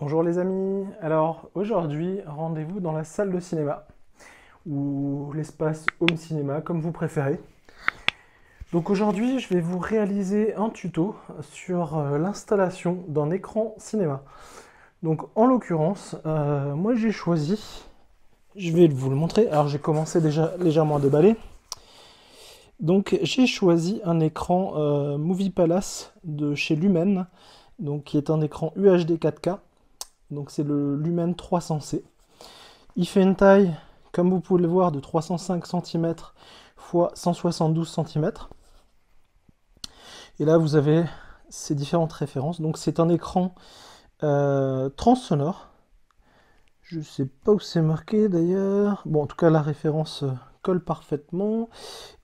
Bonjour les amis, alors aujourd'hui rendez-vous dans la salle de cinéma ou l'espace home cinéma comme vous préférez. Donc aujourd'hui je vais vous réaliser un tuto sur l'installation d'un écran cinéma. Donc en l'occurrence moi j'ai choisi, je vais vous le montrer, alors j'ai commencé déjà légèrement à déballer. Donc j'ai choisi un écran Movie Palace de chez Lumen, donc qui est un écran UHD 4K. Donc c'est le Lumen 300C. Il fait une taille, comme vous pouvez le voir, de 305 cm x 172 cm. Et là, vous avez ces différentes références. Donc c'est un écran transsonore. Je ne sais pas où c'est marqué d'ailleurs. Bon, en tout cas, la référence colle parfaitement.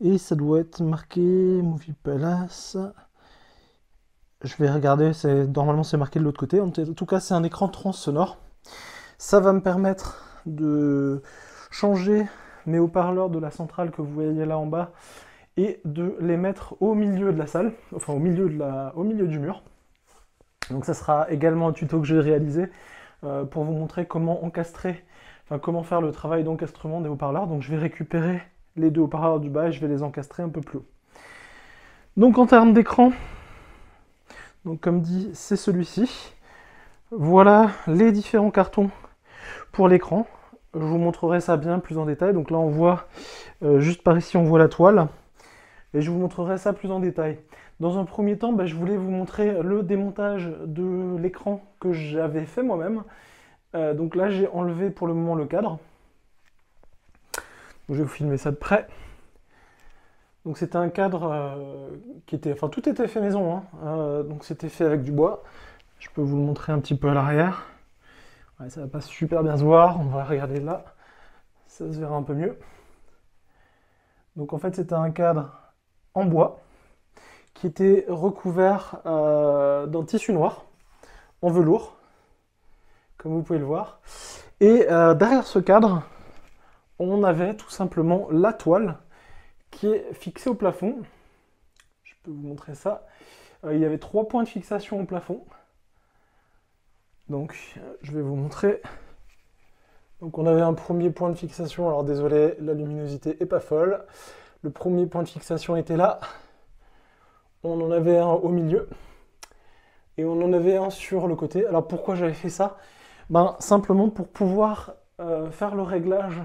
Et ça doit être marqué Movie Palace. Je vais regarder, normalement c'est marqué de l'autre côté. En tout cas, c'est un écran transsonore. Ça va me permettre de changer mes haut-parleurs de la centrale que vous voyez là en bas et de les mettre au milieu de la salle, enfin au milieu du mur. Donc ça sera également un tuto que je vais réaliser pour vous montrer comment encastrer, enfin comment faire le travail d'encastrement des haut-parleurs. Donc je vais récupérer les deux haut-parleurs du bas et je vais les encastrer un peu plus haut. Donc en termes d'écran, donc comme dit, c'est celui-ci. Voilà les différents cartons pour l'écran. Je vous montrerai ça bien plus en détail. Donc là on voit, juste par ici on voit la toile. Et je vous montrerai ça plus en détail. Dans un premier temps, je voulais vous montrer le démontage de l'écran que j'avais fait moi-même. Donc là j'ai enlevé pour le moment le cadre. Donc, je vais vous filmer ça de près. Donc c'était un cadre qui était... Enfin tout était fait maison, hein. Donc c'était fait avec du bois. Je peux vous le montrer un petit peu à l'arrière. Ouais, ça va pas super bien se voir, on va regarder là. Ça se verra un peu mieux. Donc en fait c'était un cadre en bois qui était recouvert d'un tissu noir en velours, comme vous pouvez le voir. Et derrière ce cadre, on avait tout simplement la toile qui est fixée au plafond. Je peux vous montrer ça. Il y avait 3 points de fixation au plafond. Donc, je vais vous montrer. Donc, on avait un premier point de fixation. Alors, désolé, la luminosité est pas folle. Le premier point de fixation était là. On en avait un au milieu. Et on en avait un sur le côté. Alors, pourquoi j'avais fait ça? Simplement pour pouvoir faire le réglage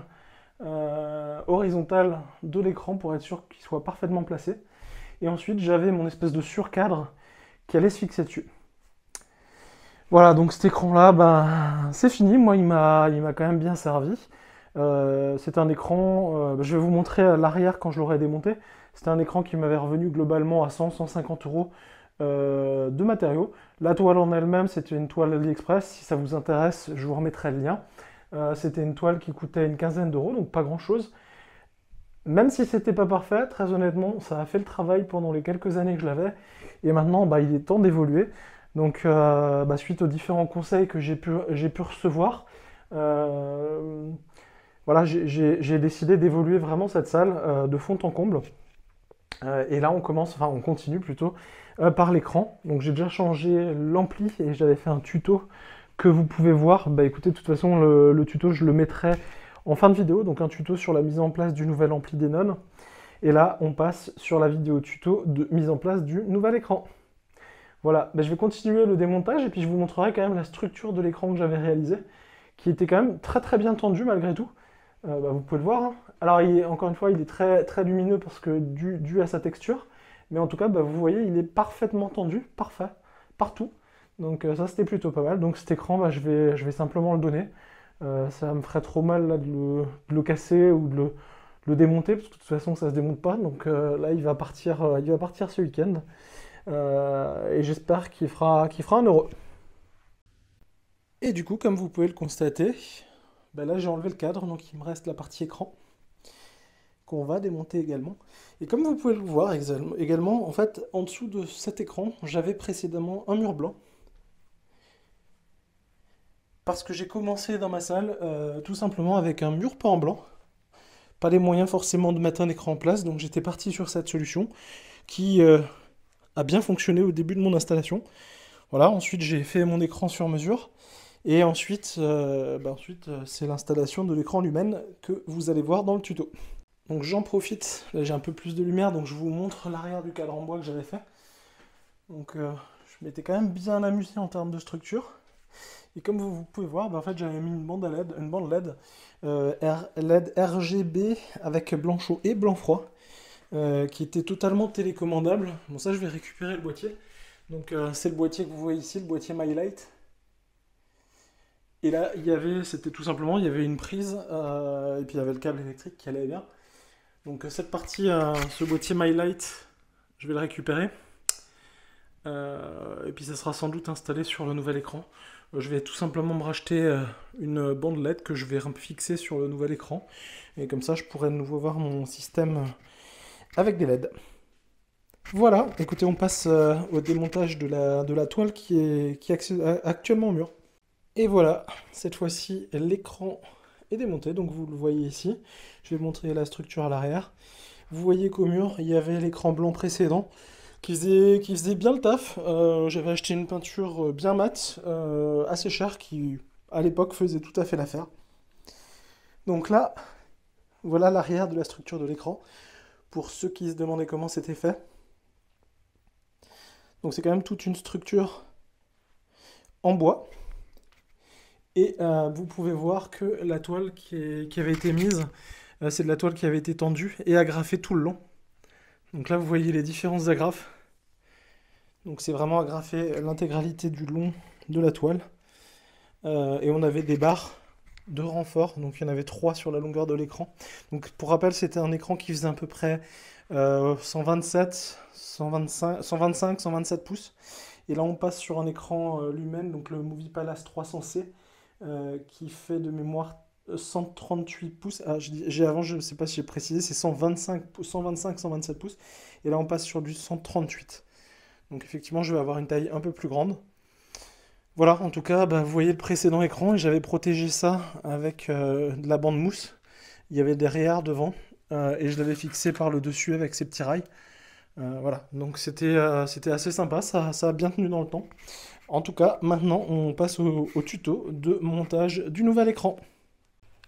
horizontal de l'écran pour être sûr qu'il soit parfaitement placé. Et ensuite, j'avais mon espèce de surcadre qui allait se fixer dessus. Voilà, donc cet écran-là, c'est fini. Moi, il m'a quand même bien servi. C'est un écran, je vais vous montrer à l'arrière quand je l'aurai démonté. C'était un écran qui m'avait revenu globalement à 100-150 euros de matériaux. La toile en elle-même, c'était une toile AliExpress. Si ça vous intéresse, je vous remettrai le lien. C'était une toile qui coûtait une quinzaine d'euros, donc pas grand-chose. Même si c'était pas parfait, très honnêtement, ça a fait le travail pendant les quelques années que je l'avais. Et maintenant, il est temps d'évoluer. Donc, suite aux différents conseils que j'ai pu recevoir, voilà, j'ai décidé d'évoluer vraiment cette salle de fond en comble. Et là, on continue plutôt par l'écran. Donc, j'ai déjà changé l'ampli et j'avais fait un tuto que vous pouvez voir. Écoutez, de toute façon, le tuto, je le mettrai en fin de vidéo. Donc, un tuto sur la mise en place du nouvel ampli Denon. Et là, on passe sur la vidéo tuto de mise en place du nouvel écran. Voilà, je vais continuer le démontage et puis je vous montrerai quand même la structure de l'écran que j'avais réalisé, qui était quand même très très bien tendu malgré tout. Vous pouvez le voir, hein. Alors encore une fois, il est très, très lumineux parce que dû à sa texture, mais en tout cas, vous voyez, il est parfaitement tendu, parfait, partout. Donc ça, c'était plutôt pas mal. Donc cet écran, je vais simplement le donner. Ça me ferait trop mal là, de le casser ou de le démonter, parce que de toute façon, ça se démonte pas. Donc là, il va partir ce week-end. Et j'espère qu'il fera 1 euro. Et du coup, comme vous pouvez le constater, là j'ai enlevé le cadre, donc il me reste la partie écran qu'on va démonter également. Et comme vous pouvez le voir également, en fait, en dessous de cet écran, j'avais précédemment un mur blanc. Parce que j'ai commencé dans ma salle tout simplement avec un mur peint en blanc. Pas les moyens forcément de mettre un écran en place, donc j'étais parti sur cette solution qui a bien fonctionné au début de mon installation. Voilà, ensuite j'ai fait mon écran sur mesure. Et ensuite, c'est l'installation de l'écran Lumen que vous allez voir dans le tuto. Donc j'en profite, là j'ai un peu plus de lumière, donc je vous montre l'arrière du cadre en bois que j'avais fait. Donc je m'étais quand même bien amusé en termes de structure. Et comme vous pouvez voir, en fait j'avais mis une bande LED, LED RGB avec blanc chaud et blanc froid, qui était totalement télécommandable. Bon, ça je vais récupérer le boîtier. Donc c'est le boîtier que vous voyez ici, le boîtier MyLight. Et là, c'était tout simplement, il y avait une prise, et puis il y avait le câble électrique qui allait bien. Donc cette partie, ce boîtier MyLight, je vais le récupérer. Et puis ça sera sans doute installé sur le nouvel écran. Je vais tout simplement me racheter une bande LED que je vais fixer sur le nouvel écran. Et comme ça, je pourrai de nouveau voir mon système avec des LED. Voilà, écoutez, on passe au démontage de la toile qui est actuellement au mur. Et voilà, cette fois-ci, l'écran est démonté, donc vous le voyez ici. Je vais montrer la structure à l'arrière. Vous voyez qu'au mur, il y avait l'écran blanc précédent qui faisait bien le taf. J'avais acheté une peinture bien mate, assez chère, qui à l'époque faisait tout à fait l'affaire. Donc là, voilà l'arrière de la structure de l'écran, pour ceux qui se demandaient comment c'était fait. Donc c'est quand même toute une structure en bois. Et vous pouvez voir que la toile qui avait été mise, c'est de la toile qui avait été tendue et agrafée tout le long. Donc là, vous voyez les différents agrafes. Donc c'est vraiment agrafé l'intégralité du long de la toile. Et on avait des barres de renfort, donc il y en avait 3 sur la longueur de l'écran. Donc pour rappel, c'était un écran qui faisait à peu près 127, 125, 125, 127 pouces. Et là, on passe sur un écran Lumen, donc le Movie Palace 300C, qui fait de mémoire 138 pouces. Ah, avant, je ne sais pas si j'ai précisé, c'est 125, 127 pouces. Et là, on passe sur du 138. Donc effectivement, je vais avoir une taille un peu plus grande. Voilà, en tout cas, vous voyez le précédent écran, et j'avais protégé ça avec de la bande mousse. Il y avait des rayures devant, et je l'avais fixé par le dessus avec ces petits rails. Voilà, donc c'était assez sympa, ça a bien tenu dans le temps. En tout cas, maintenant, on passe au tuto de montage du nouvel écran.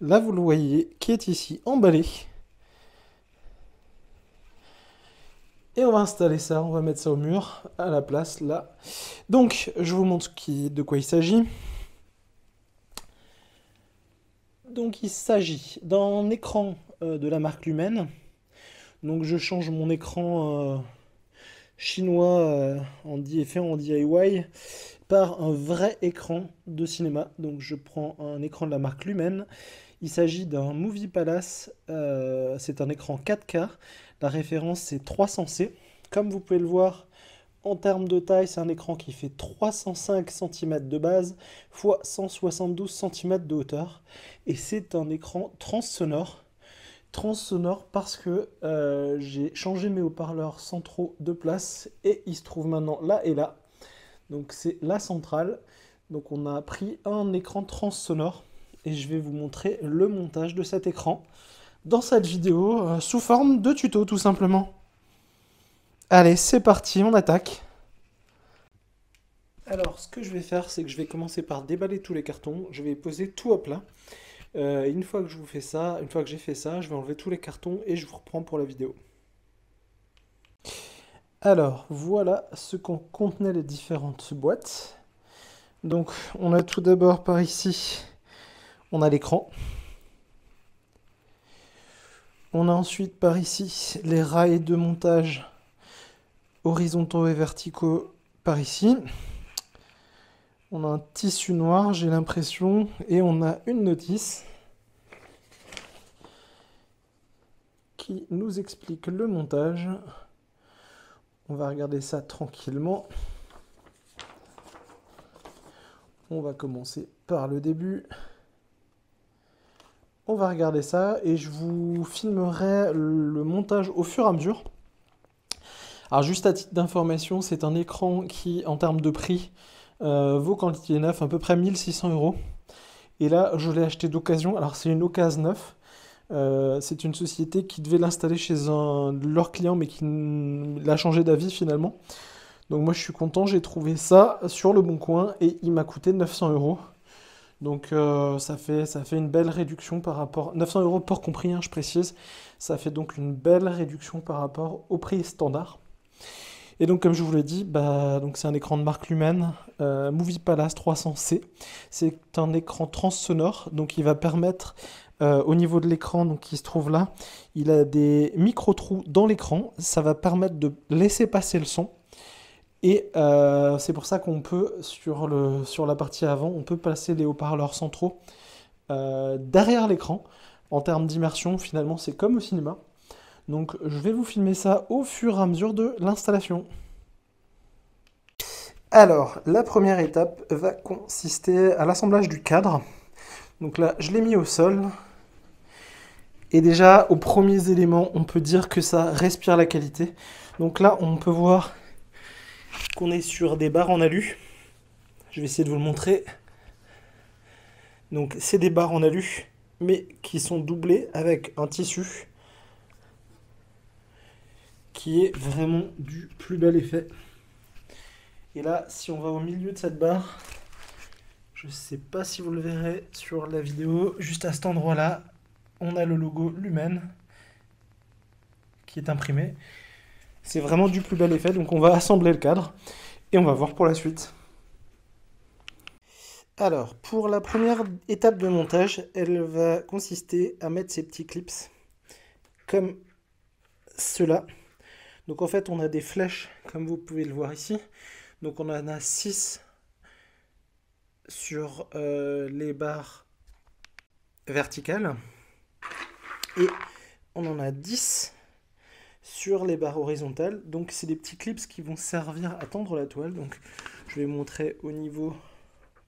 Là, vous le voyez, qui est ici emballé. Et on va installer ça, on va mettre ça au mur, à la place, là. Donc, je vous montre de quoi il s'agit. Donc, il s'agit d'un écran de la marque Lumen. Donc, je change mon écran chinois fait en DIY par un vrai écran de cinéma. Donc, je prends un écran de la marque Lumen. Il s'agit d'un Movie Palace. C'est un écran 4K. La référence, c'est 300C. Comme vous pouvez le voir, en termes de taille, c'est un écran qui fait 305 cm de base x 172 cm de hauteur. Et c'est un écran transsonore. Transsonore parce que j'ai changé mes haut-parleurs sans trop de place. Et il se trouve maintenant là et là. Donc c'est la centrale. Donc on a pris un écran transsonore. Et je vais vous montrer le montage de cet écran dans cette vidéo sous forme de tuto tout simplement. Allez, c'est parti, on attaque. Alors, ce que je vais faire, c'est que je vais commencer par déballer tous les cartons. Je vais poser tout à plat. Une fois que j'ai fait ça, je vais enlever tous les cartons et je vous reprends pour la vidéo. Alors, voilà ce qu'en contenaient les différentes boîtes. Donc, on a tout d'abord par ici, on a l'écran. On a ensuite par ici les rails de montage horizontaux et verticaux par ici. On a un tissu noir, j'ai l'impression, et on a une notice qui nous explique le montage. On va regarder ça tranquillement. On va commencer par le début. On va regarder ça et je vous filmerai le montage au fur et à mesure. Alors juste à titre d'information, c'est un écran qui, en termes de prix, vaut quand il est neuf à peu près 1600 €. Et là, je l'ai acheté d'occasion. Alors c'est une occasion neuf. C'est une société qui devait l'installer chez un de leurs clients, mais qui l'a changé d'avis finalement. Donc moi je suis content, j'ai trouvé ça sur le bon coin et il m'a coûté 900 €. Donc ça fait une belle réduction par rapport... 900 € port compris, hein, je précise. Ça fait donc une belle réduction par rapport au prix standard. Et donc comme je vous l'ai dit, bah, donc c'est un écran de marque Lumen, Movie Palace 300C. C'est un écran transsonore, donc il va permettre au niveau de l'écran donc, qui se trouve là, il a des micro-trous dans l'écran. Ça va permettre de laisser passer le son. Et c'est pour ça qu'on peut, sur la partie avant, on peut placer les haut-parleurs centraux derrière l'écran. En termes d'immersion, finalement, c'est comme au cinéma. Donc je vais vous filmer ça au fur et à mesure de l'installation. Alors, la première étape va consister à l'assemblage du cadre. Donc là, je l'ai mis au sol. Et déjà, aux premiers éléments, on peut dire que ça respire la qualité. Donc là, on peut voir qu'on est sur des barres en alu. Je vais essayer de vous le montrer. Donc c'est des barres en alu, mais qui sont doublées avec un tissu qui est vraiment du plus bel effet. Et là, si on va au milieu de cette barre, je ne sais pas si vous le verrez sur la vidéo, juste à cet endroit-là, on a le logo Lumen qui est imprimé. C'est vraiment du plus bel effet, donc on va assembler le cadre et on va voir pour la suite. Alors, pour la première étape de montage, elle va consister à mettre ces petits clips comme cela. Donc en fait, on a des flèches, comme vous pouvez le voir ici. Donc on en a 6 sur les barres verticales. Et on en a 10 sur les barres horizontales. Donc c'est des petits clips qui vont servir à tendre la toile. Donc je vais vous montrer au niveau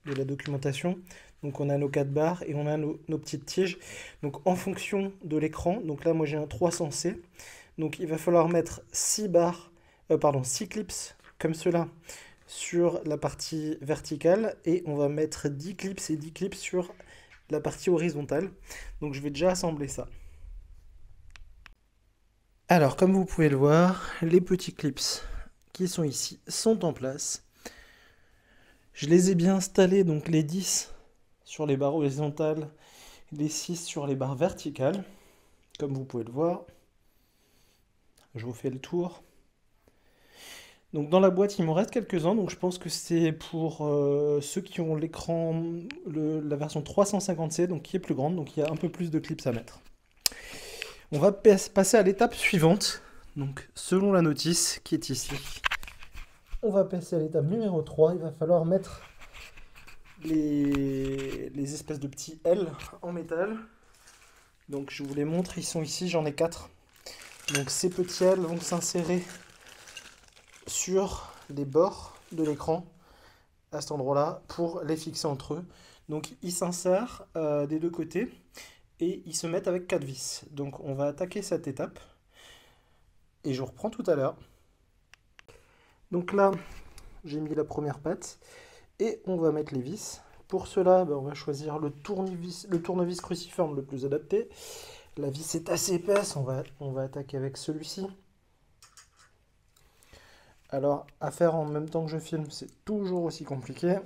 de la documentation. Donc on a nos 4 barres et on a nos petites tiges. Donc en fonction de l'écran, donc là moi j'ai un 300C. Donc il va falloir mettre 6 clips comme cela sur la partie verticale et on va mettre 10 clips et 10 clips sur la partie horizontale. Donc je vais déjà assembler ça. Alors comme vous pouvez le voir, les petits clips qui sont ici sont en place. Je les ai bien installés, donc les 10 sur les barres horizontales, les 6 sur les barres verticales, comme vous pouvez le voir. Je vous fais le tour. Donc dans la boîte, il m'en reste quelques-uns, donc je pense que c'est pour ceux qui ont l'écran, la version 350C, donc qui est plus grande, donc il y a un peu plus de clips à mettre. On va passer à l'étape suivante, donc selon la notice qui est ici. On va passer à l'étape numéro 3, il va falloir mettre les espèces de petits L en métal. Donc je vous les montre, ils sont ici, j'en ai 4. Donc ces petits L vont s'insérer sur les bords de l'écran à cet endroit-là pour les fixer entre eux. Donc ils s'insèrent des deux côtés et ils se mettent avec 4 vis. Donc on va attaquer cette étape et je reprends tout à l'heure. Donc là, j'ai mis la première patte et on va mettre les vis. Pour cela, on va choisir le tournevis cruciforme le plus adapté. La vis est assez épaisse, on va attaquer avec celui-ci. Alors, à faire en même temps que je filme, c'est toujours aussi compliqué.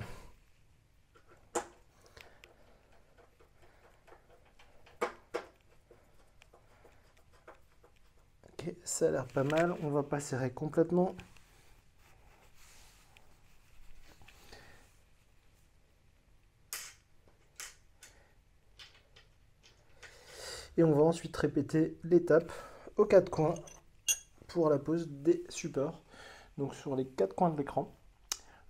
Ok, ça a l'air pas mal. On va pas serrer complètement. Et on va ensuite répéter l'étape aux 4 coins pour la pose des supports. Donc sur les 4 coins de l'écran.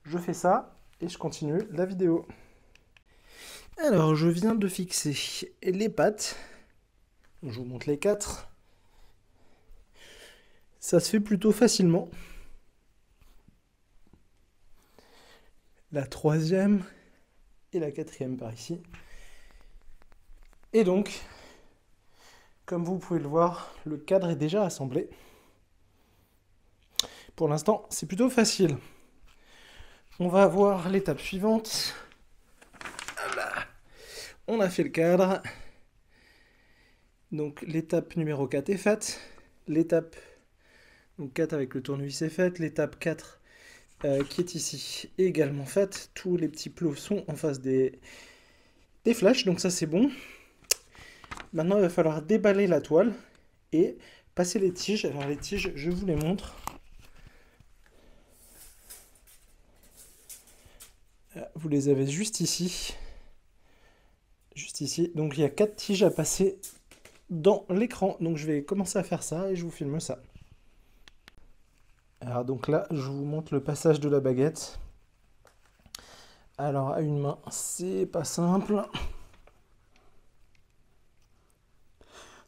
Je fais ça et je continue la vidéo. Alors je viens de fixer les pattes. Je vous montre les 4. Ça se fait plutôt facilement. La 3e et la 4e par ici. Et donc, comme vous pouvez le voir, le cadre est déjà assemblé. Pour l'instant, c'est plutôt facile. On va voir l'étape suivante. Voilà. On a fait le cadre. Donc l'étape numéro 4 est faite. L'étape 4 avec le tournevis est faite. L'étape 4 qui est ici est également faite. Tous les petits plots sont en face des des flashs, donc ça c'est bon. Maintenant, il va falloir déballer la toile et passer les tiges. Alors les tiges, je vous les montre. Vous les avez juste ici. Juste ici. Donc il y a 4 tiges à passer dans l'écran. Donc je vais commencer à faire ça et je vous filme ça. Alors donc là, je vous montre le passage de la baguette. Alors à une main, c'est pas simple.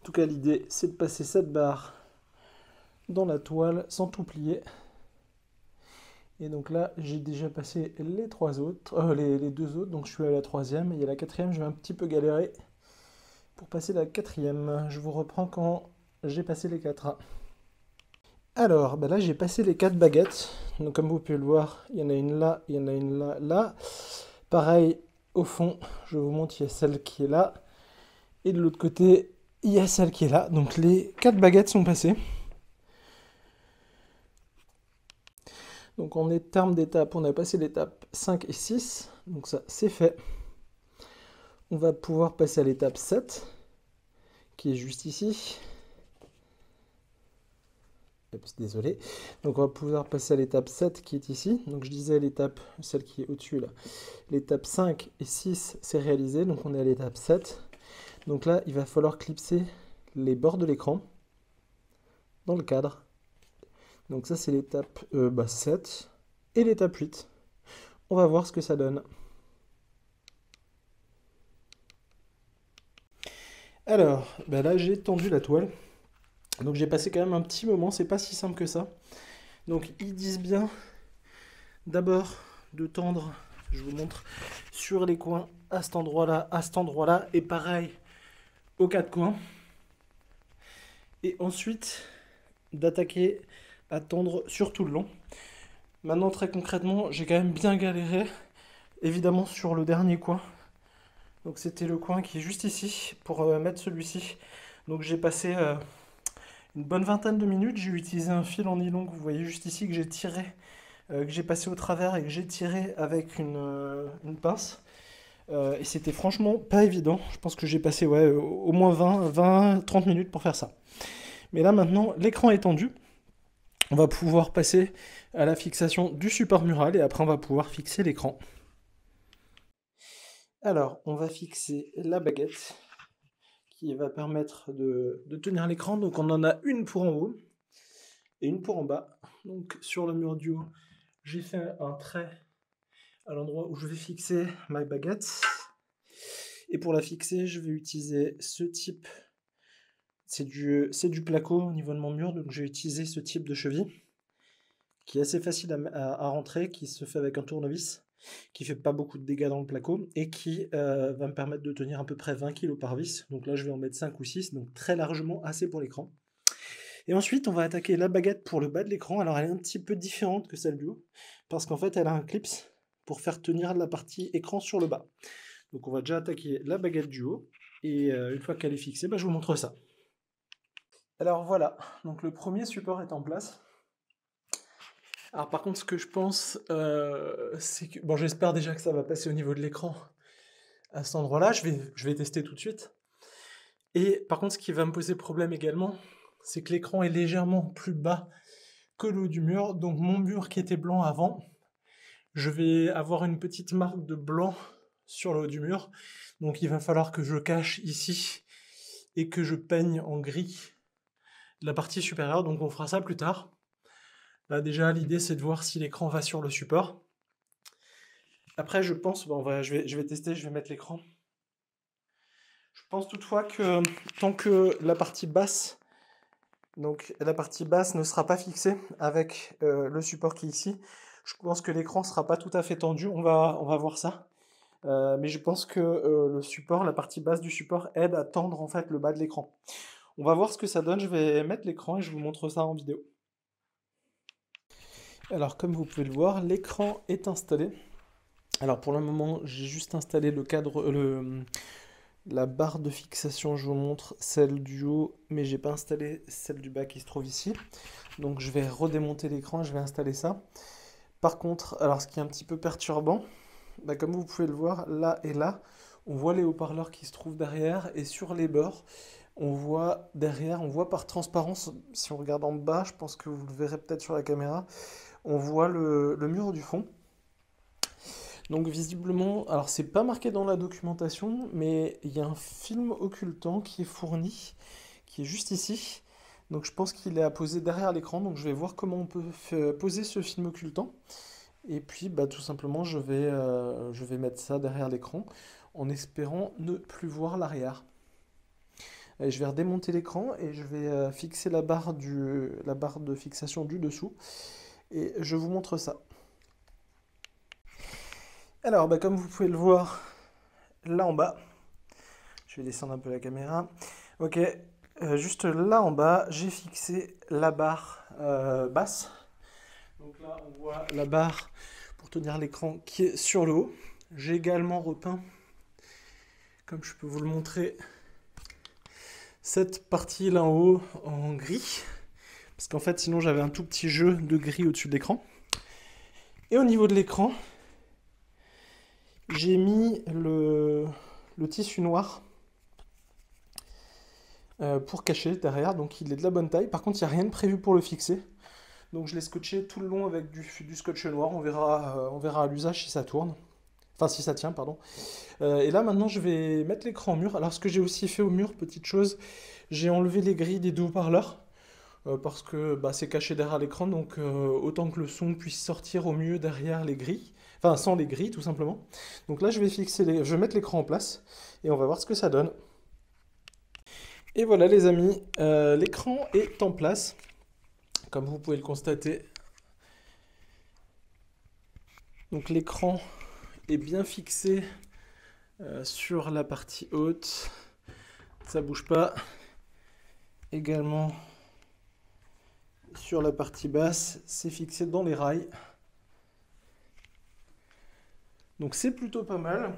En tout cas, l'idée, c'est de passer cette barre dans la toile sans tout plier. Et donc là, j'ai déjà passé les trois autres, les deux autres, donc je suis à la troisième. Et à la quatrième, je vais un petit peu galérer pour passer la quatrième. Je vous reprends quand j'ai passé les quatre. Alors, bah là, j'ai passé les 4 baguettes. Donc comme vous pouvez le voir, il y en a une là, il y en a une là, là. Pareil, au fond, je vous montre, il y a celle qui est là. Et de l'autre côté, il y a celle qui est là. Donc les 4 baguettes sont passées. Donc en termes d'étapes, on a passé l'étape 5 et 6. Donc ça, c'est fait. On va pouvoir passer à l'étape 7, qui est juste ici. Oups, désolé. Donc on va pouvoir passer à l'étape 7 qui est ici. Donc je disais l'étape, celle qui est au-dessus là. L'étape 5 et 6, c'est réalisé. Donc on est à l'étape 7. Donc là, il va falloir clipser les bords de l'écran dans le cadre. Donc ça, c'est l'étape 7 et l'étape 8. On va voir ce que ça donne. Alors, ben là, j'ai tendu la toile. Donc j'ai passé quand même un petit moment, c'est pas si simple que ça. Donc ils disent bien d'abord de tendre, je vous montre, sur les coins à cet endroit-là, à cet endroit-là, et pareil aux 4 coins. Et ensuite d'attaquer à tendre sur tout le long. Maintenant très concrètement, j'ai quand même bien galéré, évidemment sur le dernier coin. Donc c'était le coin qui est juste ici pour mettre celui-ci. Donc j'ai passé une bonne vingtaine de minutes. J'ai utilisé un fil en nylon que vous voyez juste ici que j'ai tiré, que j'ai passé au travers et que j'ai tiré avec une pince. Et c'était franchement pas évident. Je pense que j'ai passé au moins 20-30 minutes pour faire ça. Mais là maintenant, l'écran est tendu. On va pouvoir passer à la fixation du support mural et après on va pouvoir fixer l'écran. Alors, on va fixer la baguette qui va permettre de tenir l'écran. Donc on en a une pour en haut et une pour en bas. Donc sur le mur du haut, j'ai fait un trait à l'endroit où je vais fixer ma baguette. Et pour la fixer, je vais utiliser ce type. C'est du placo au niveau de mon mur, donc je vais utiliser ce type de cheville qui est assez facile à rentrer, qui se fait avec un tournevis, qui fait pas beaucoup de dégâts dans le placo et qui va me permettre de tenir à peu près 20 kg par vis. Donc là, je vais en mettre 5 ou 6, donc très largement assez pour l'écran. Et ensuite, on va attaquer la baguette pour le bas de l'écran. Alors, elle est un petit peu différente que celle du haut, parce qu'en fait, elle a un clips pour faire tenir la partie écran sur le bas. Donc, on va déjà attaquer la baguette du haut, et une fois qu'elle est fixée, je vous montre ça. Alors voilà, donc le premier support est en place. Alors par contre, ce que je pense, c'est que... Bon, j'espère déjà que ça va passer au niveau de l'écran à cet endroit-là. Je vais tester tout de suite. Et par contre, ce qui va me poser problème également, c'est que l'écran est légèrement plus bas que le haut du mur. Donc mon mur qui était blanc avant, je vais avoir une petite marque de blanc sur le haut du mur. Donc il va falloir que je cache ici et que je peigne en gris la partie supérieure. Donc on fera ça plus tard. Là déjà, l'idée c'est de voir si l'écran va sur le support. Après, je pense, je vais tester, je vais mettre l'écran. Je pense toutefois que tant que la partie basse, donc la partie basse ne sera pas fixée avec le support qui est ici, je pense que l'écran ne sera pas tout à fait tendu. On va voir ça. Mais je pense que le support, la partie basse du support aide à tendre en fait le bas de l'écran. On va voir ce que ça donne. Je vais mettre l'écran et je vous montre ça en vidéo. Alors comme vous pouvez le voir, l'écran est installé. Alors pour le moment, j'ai juste installé le cadre, la barre de fixation, je vous montre celle du haut, mais j'ai pas installé celle du bas qui se trouve ici. Donc je vais redémonter l'écran, je vais installer ça. Par contre, alors ce qui est un petit peu perturbant, comme vous pouvez le voir, là et là, On voit les haut-parleurs qui se trouvent derrière et sur les bords, on voit derrière, on voit par transparence, si on regarde en bas, je pense que vous le verrez peut-être sur la caméra, on voit le mur du fond. Donc visiblement, alors c'est pas marqué dans la documentation, mais il y a un film occultant qui est fourni, qui est juste ici. Donc je pense qu'il est à poser derrière l'écran, donc je vais voir comment on peut poser ce film occultant. Et puis bah, tout simplement, je vais mettre ça derrière l'écran en espérant ne plus voir l'arrière. Et je vais redémonter l'écran et je vais fixer la barre de fixation du dessous. Et je vous montre ça. Alors, bah, comme vous pouvez le voir là en bas, je vais descendre un peu la caméra. Ok, juste là en bas, j'ai fixé la barre basse. Donc là, on voit la barre pour tenir l'écran qui est sur le haut. J'ai également repeint, comme je peux vous le montrer, cette partie là en haut en gris. Parce qu'en fait, sinon, j'avais un tout petit jeu de gris au-dessus de l'écran. Et au niveau de l'écran, j'ai mis le tissu noir pour cacher derrière. Donc il est de la bonne taille. Par contre, il n'y a rien de prévu pour le fixer. Donc je l'ai scotché tout le long avec du scotch noir. On verra à l'usage si ça tourne. Enfin, si ça tient, pardon. Et là, maintenant, je vais mettre l'écran au mur. Alors, ce que j'ai aussi fait au mur, petite chose, j'ai enlevé les grilles des deux haut-parleurs. Parce que bah, c'est caché derrière l'écran, donc autant que le son puisse sortir au mieux derrière les grilles. Enfin, sans les grilles, tout simplement. Donc là, je vais mettre l'écran en place et on va voir ce que ça donne. Et voilà, les amis, l'écran est en place, comme vous pouvez le constater. Donc l'écran est bien fixé sur la partie haute. Ça bouge pas. Également sur la partie basse, c'est fixé dans les rails. Donc c'est plutôt pas mal.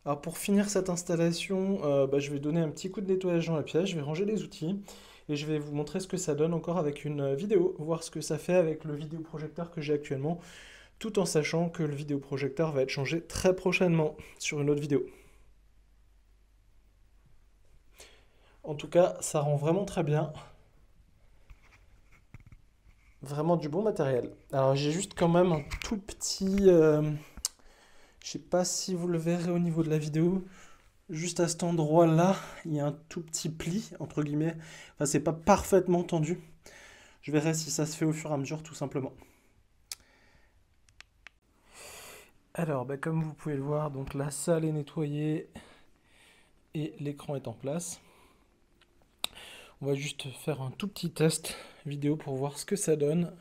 Alors pour finir cette installation, bah, je vais donner un petit coup de nettoyage dans la pièce, je vais ranger les outils et je vais vous montrer ce que ça donne encore avec une vidéo, voir ce que ça fait avec le vidéoprojecteur que j'ai actuellement, tout en sachant que le vidéoprojecteur va être changé très prochainement sur une autre vidéo. En tout cas, ça rend vraiment très bien. Vraiment du bon matériel. Alors j'ai juste quand même un tout petit... je sais pas si vous le verrez au niveau de la vidéo. Juste à cet endroit-là, il y a un tout petit pli, entre guillemets. Enfin, c'est pas parfaitement tendu. Je verrai si ça se fait au fur et à mesure, tout simplement. Alors, bah, comme vous pouvez le voir, donc la salle est nettoyée et l'écran est en place. On va juste faire un tout petit test vidéo pour voir ce que ça donne.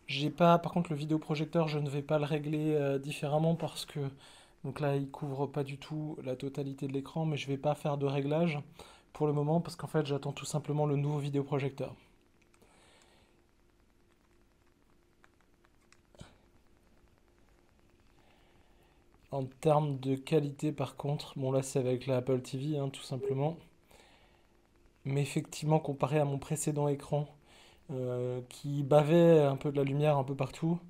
J'ai pas, par contre, le vidéoprojecteur, je ne vais pas le régler différemment parce que donc là, il couvre pas du tout la totalité de l'écran, mais je vais pas faire de réglage pour le moment parce qu'en fait, j'attends tout simplement le nouveau vidéoprojecteur. En termes de qualité, par contre, bon là, c'est avec la Apple TV, hein, tout simplement. Mais effectivement, comparé à mon précédent écran, qui bavait un peu de la lumière un peu partout,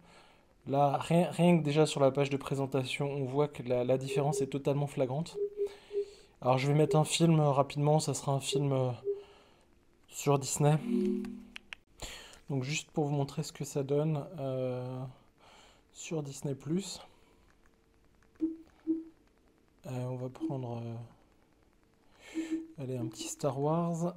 là, rien que déjà sur la page de présentation, on voit que la différence est totalement flagrante. Alors je vais mettre un film rapidement, ça sera un film sur Disney. Donc juste pour vous montrer ce que ça donne sur Disney+. On va prendre allez, un petit Star Wars.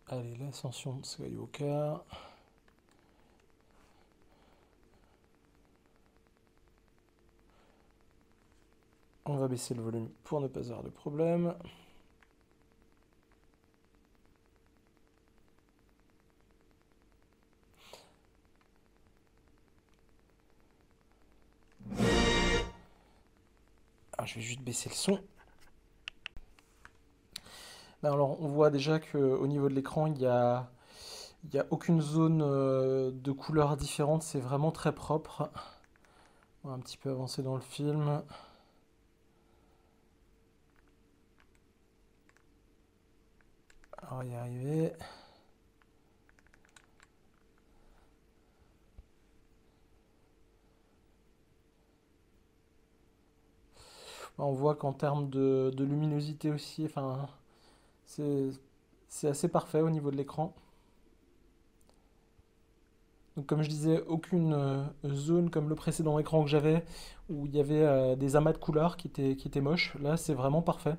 Allez, l'ascension de Skywalker. On va baisser le volume pour ne pas avoir de problème. Alors, je vais juste baisser le son. Alors, on voit déjà qu'au niveau de l'écran, il n'y a aucune zone de couleur différente. C'est vraiment très propre. On va un petit peu avancer dans le film. On va y arriver. On voit qu'en termes de luminosité aussi, enfin, c'est assez parfait au niveau de l'écran. Donc comme je disais, aucune zone comme le précédent écran que j'avais où il y avait des amas de couleurs qui étaient moches. Là, c'est vraiment parfait.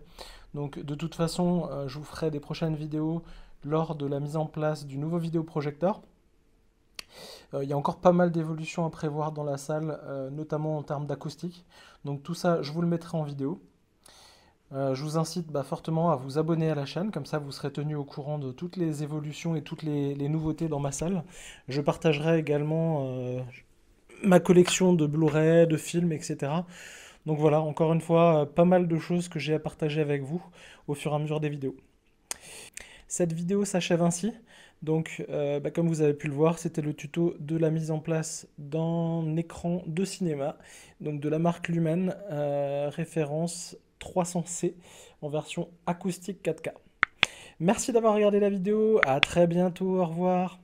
Donc de toute façon, je vous ferai des prochaines vidéos lors de la mise en place du nouveau vidéoprojecteur. Il y a encore pas mal d'évolutions à prévoir dans la salle, notamment en termes d'acoustique. Donc tout ça, je vous le mettrai en vidéo. Je vous incite fortement à vous abonner à la chaîne, comme ça vous serez tenu au courant de toutes les évolutions et toutes les nouveautés dans ma salle. Je partagerai également ma collection de Blu-ray, de films, etc. Donc voilà, encore une fois, pas mal de choses que j'ai à partager avec vous au fur et à mesure des vidéos. Cette vidéo s'achève ainsi. Donc, comme vous avez pu le voir, c'était le tuto de la mise en place d'un écran de cinéma, donc de la marque Lumen, référence 300C en version acoustique 4K. Merci d'avoir regardé la vidéo, à très bientôt, au revoir.